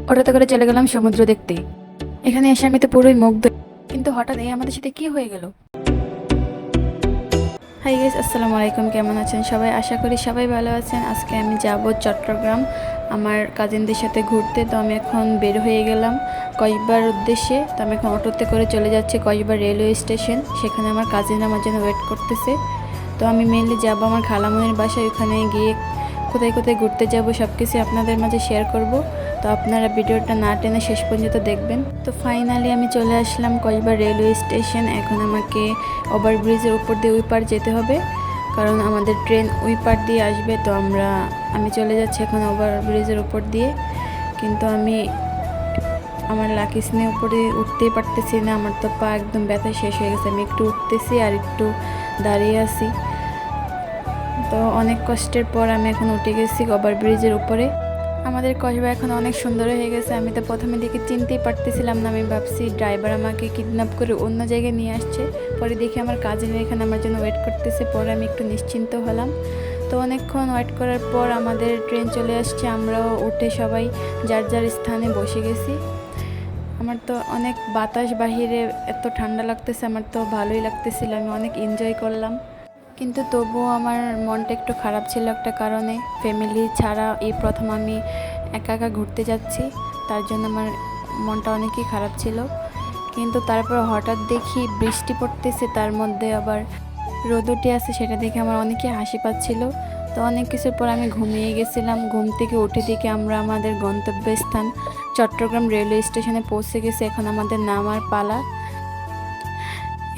অটোতে করে চলে গেলাম সমুদ্র দেখতে। এখানে এসে আমি তো পুরোই মুগ্ধ, কিন্তু হঠাৎ আমাদের সাথে কি হয়ে গেল। হাই গাইস, আসসালামু আলাইকুম। কেমন আছেন সবাই? আশা করি সবাই ভালো আছেন। আজকে আমি যাব চট্টগ্রাম আমার কাজিনদের সাথে ঘুরতে। তো আমি এখন বের হয়ে গেলাম কক্সবাজার উদ্দেশ্যে। তো আমি এখন অটোতে করে চলে যাচ্ছি কক্সবাজার রেলওয়ে স্টেশন। সেখানে আমার কাজিনরা আমার জন্য ওয়েট করতেছে। তো আমি মেনলি যাব আমার খালামণির বাসায়। ওখানে গিয়ে কোথায় কোথায় ঘুরতে যাব সব কিছু আপনাদের মাঝে শেয়ার করব। তো আপনারা ভিডিওটা না টেনে শেষ পর্যন্ত দেখবেন। তো ফাইনালি আমি চলে আসলাম কক্সবাজার রেলওয়ে স্টেশন। এখন আমাকে ওভারব্রিজের উপর দিয়ে ওই পার যেতে হবে, কারণ আমাদের ট্রেন ওই পার দিয়ে আসবে। তো আমি চলে যাচ্ছি এখন ওভারব্রিজের উপর দিয়ে, কিন্তু আমি আমার লাকিস নিয়ে উপরে উঠতেই পারতেছি না। আমার তো পা একদম ব্যথা শেষ হয়ে গেছে। আমি একটু উঠতেছি আর একটু দাঁড়িয়ে আছি। তো অনেক কষ্টের পর আমি এখন উঠে গেছি ওভারব্রিজের উপরে। আমাদের কসবা এখন অনেক সুন্দর হয়ে গেছে। আমি তো প্রথমে দিকে চিনতেই পারতেছিলাম না। আমি ভাবছি ড্রাইভার আমাকে কিডন্যাপ করে অন্য জায়গায় নিয়ে আসছে। পরে দেখি আমার কাজিনের এখানে আমার জন্য ওয়েট করতেছে। পরে আমি একটু নিশ্চিন্ত হলাম। তো অনেকক্ষণ ওয়েট করার পর আমাদের ট্রেন চলে আসছে। আমরাও উঠে সবাই যার যার স্থানে বসে গেছি। আমার তো অনেক বাতাস বাহিরে, এত ঠান্ডা লাগতেছে। আমার তো ভালোই লাগতেছিল, আমি অনেক এনজয় করলাম। কিন্তু তবুও আমার মনটা একটু খারাপ ছিল একটা কারণে। ফ্যামিলি ছাড়া এই প্রথম আমি একা একা ঘুরতে যাচ্ছি, তার জন্য আমার মনটা অনেকই খারাপ ছিল। কিন্তু তারপর হঠাৎ দেখি বৃষ্টি পড়তেছে, তার মধ্যে আবার রোদ উঠে আছে, সেটা দেখে আমার অনেকই হাসি পাচ্ছিল। তো অনেক কিছুর পর আমি ঘুমিয়ে গেছিলাম। ঘুম থেকে উঠে দেখি আমরা আমাদের গন্তব্যস্থান চট্টগ্রাম রেলওয়ে স্টেশনে পৌঁছে গেছি। এখন আমাদের নামার পালা।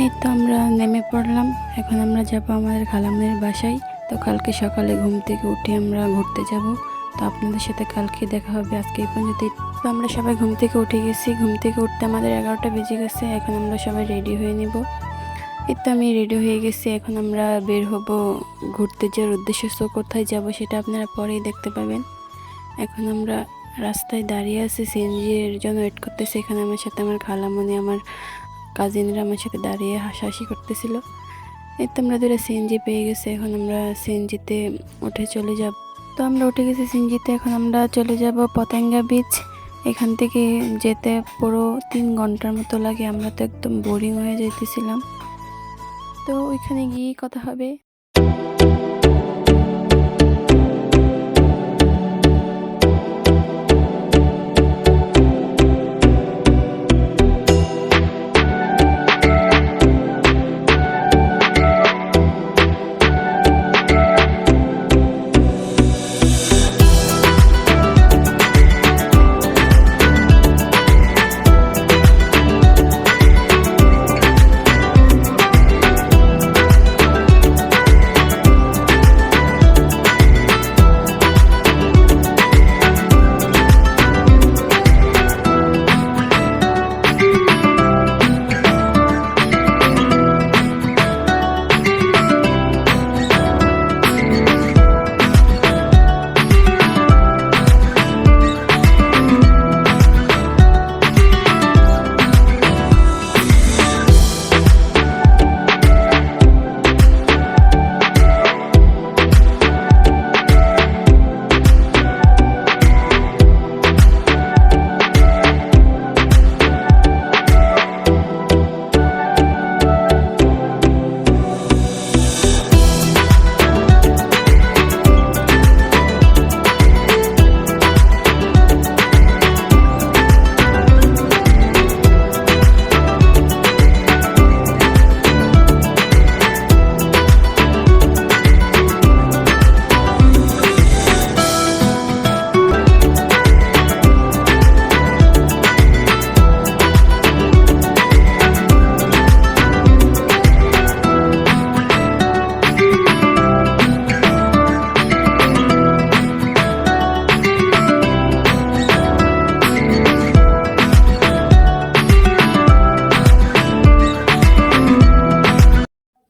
এই তো আমরা নেমে পড়লাম। এখন আমরা যাব আমাদের খালামণির বাসায়। তো কালকে সকালে ঘুম থেকে উঠে আমরা ঘুরতে যাব। তো আপনাদের সাথে কালকে দেখা হবে। আজকে এই পর্যন্ত। তো আমরা সবাই ঘুম থেকে উঠে গেছি। ঘুম থেকে উঠতে আমাদের 11টা বেজে গেছে। এখন আমরা সবাই রেডি হয়ে নেব। এই তো আমি রেডি হয়ে গেছি। এখন আমরা বের হব ঘুরতে যাওয়ার উদ্দেশ্যে। তো কোথায় যাব সেটা আপনারা পরেই দেখতে পাবেন। এখন আমরা রাস্তায় দাঁড়িয়ে আছি, সিএনজির জন্য ওয়েট করতেছি। এখানে আমার সাথে আমার খালামণি, আমার কাজিনরা আমার সাথে দাঁড়িয়ে হাসাহাসি করতেছিল। এই তো আমরা দুটো সিএনজি পেয়ে গেছি। এখন আমরা সিএনজিতে উঠে চলে যাব। তো আমরা উঠে গেছি সিএনজিতে। এখন আমরা চলে যাব পতেঙ্গা বিচ। এখান থেকে যেতে পুরো 3 ঘন্টার মতো লাগে। আমরা তো একদম বোরিং হয়ে যাইতেছিলাম। তো ওইখানে গিয়ে কথা হবে।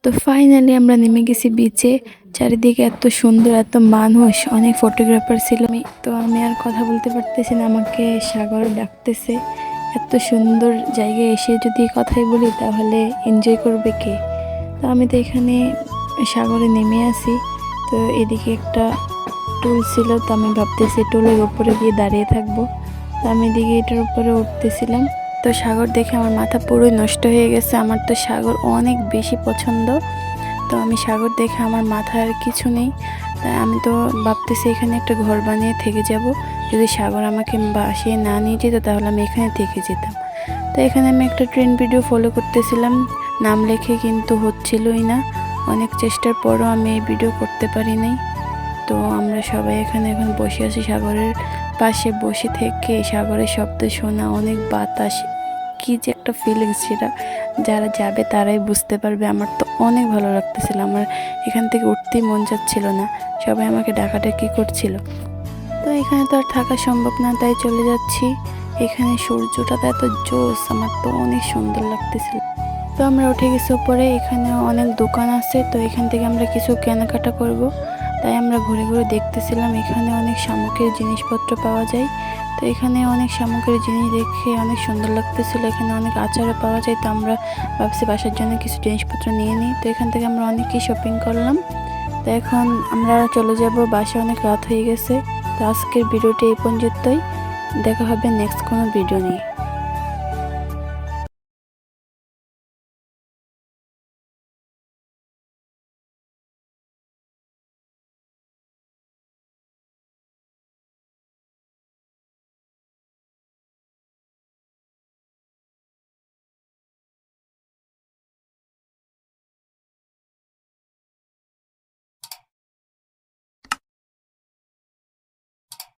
তো ফাইনালি আমরা নেমে গেছি বিচে। চারিদিকে এত সুন্দর, এত মানুষ, অনেক ফটোগ্রাফার ছিল। আমি আর কথা বলতে পারতেছি না, আমাকে সাগর ডাকতেছে। এত সুন্দর জায়গায় এসে যদি কথাই বলি তাহলে এনজয় করবে কে? তো আমি তো এখানে সাগরে নেমে আসি। তো এদিকে একটা টুল ছিল, তো আমি ভাবতেছি টুলের উপরে গিয়ে দাঁড়িয়ে থাকবো। আমি এদিকে এটার উপরে উঠতেছিলাম। তো সাগর দেখে আমার মাথা পুরোই নষ্ট হয়ে গেছে। আমার তো সাগর অনেক বেশি পছন্দ। তো আমি সাগর দেখে আমার মাথায় আর কিছু নেই। তাই আমি তো ভাবতেছি এখানে একটা ঘর বানিয়ে থেকে যাব। যদি সাগর আমাকে বাসিয়ে না নিয়ে যেত তাহলে আমি এখানে থেকে যেতাম। তো এখানে আমি একটা ট্রেন ভিডিও ফলো করতেছিলাম, নাম লেখে, কিন্তু হচ্ছিলই না। অনেক চেষ্টার পরও আমি এই ভিডিও করতে পারি নাই। তো আমরা সবাই এখানে এখন বসে আছি সাগরের পাশে। বসে থেকে সাগরের শব্দ শোনা, অনেক বাতাস, কি যে একটা ফিলিংস, সেটা যারা যাবে তারাই বুঝতে পারবে। আমার তো অনেক ভালো লাগতেছিল, আমার এখান থেকে উঠতেই মন যাচ্ছিল না। সবাই আমাকে ডাকাডাকি করছিল। তো এখানে তো আর থাকা সম্ভব না, তাই চলে যাচ্ছি। এখানে সূর্যটা তো এত জোস, আমার তো অনেক সুন্দর লাগতেছিল। তো আমরা উঠে গেছি উপরে। এখানে অনেক দোকান আছে, তো এখান থেকে আমরা কিছু কেনাকাটা করব। তাই আমরা ঘুরে ঘুরে দেখতেছিলাম। এখানে অনেক সামগ্রীর জিনিসপত্র পাওয়া যায়। তো এখানে অনেক সামগ্রীর জিনিস দেখে অনেক সুন্দর লাগতেছিল। এখানে অনেক আচারও পাওয়া যায়। তো আমরা ভাবছি বাসার জন্য কিছু জিনিসপত্র নিয়ে নিই। তো এখান থেকে আমরা অনেকই শপিং করলাম। তো এখন আমরা চলে যাব বাসায়, অনেক রাত হয়ে গেছে। তো আজকের ভিডিওটি এই পর্যন্তই। দেখা হবে নেক্সট কোনো ভিডিও নিয়ে।